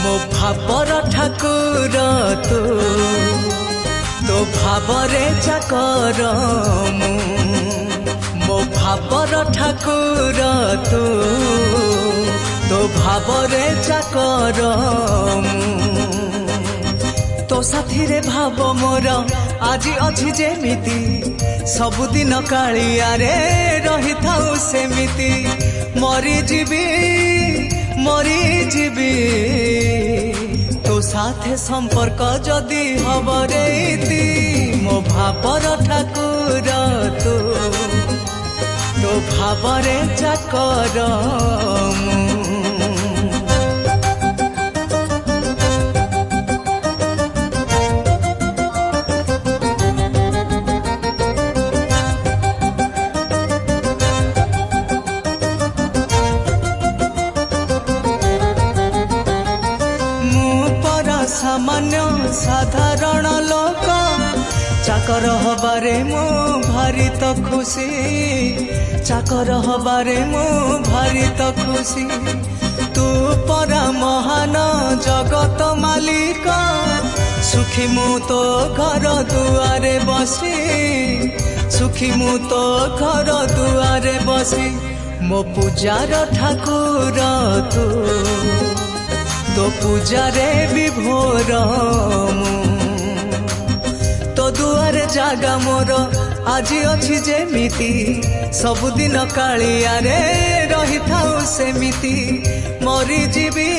मो भावर ठाकुर तू तो भावरे चाकर मो भावर ठाकुर तू तो भावरे चाकर तो साथी रे भाव मोर आज अच्छी जेमिति सबुदिन कालिया रे रही थाऊ सेमिति मरी जीवी तो साथे संपर्क जदि हब रे मो भावर ठाकुर तू तो भावरे चाकर सामान्य साधारण लोक चाकर हबारे मो भारी तो खुशी चाकर हबारे मो भारी तो खुशी तू परा महान जगत मालिक सुखी मु तो घर दुआरे बसी सुखी मु तो घर दुआरे बसी मो पूजार ठाकुर तू तो पूजारे विभोर तो दुआरे जागा मोर आज अच्छी जेमिति सबुदिन कालिया रे रही थाऊ सेमिति मरी जीवी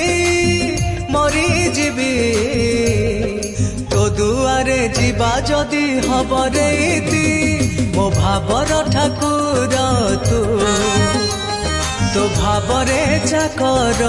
तो दुआरे जीवा जदि हब रे मो भावर ठाकुर तू तो भावरे चाकर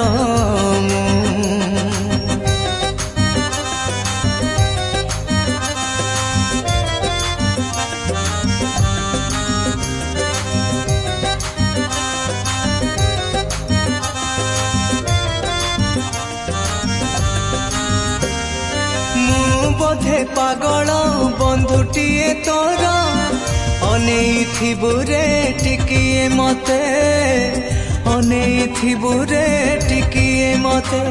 बोधे पागल बंधुटीए तोर अनेइथिबु रे टिकिए मते अनेइथिबु रे टिकिए मते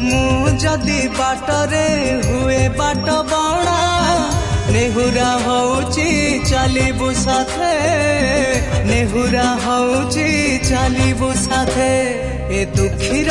मु जदि बाटरे हुए बाट बणा नेहुरा होउची चलिबु साथे नेहुरा होउची चलिबु साथे ए दुखीर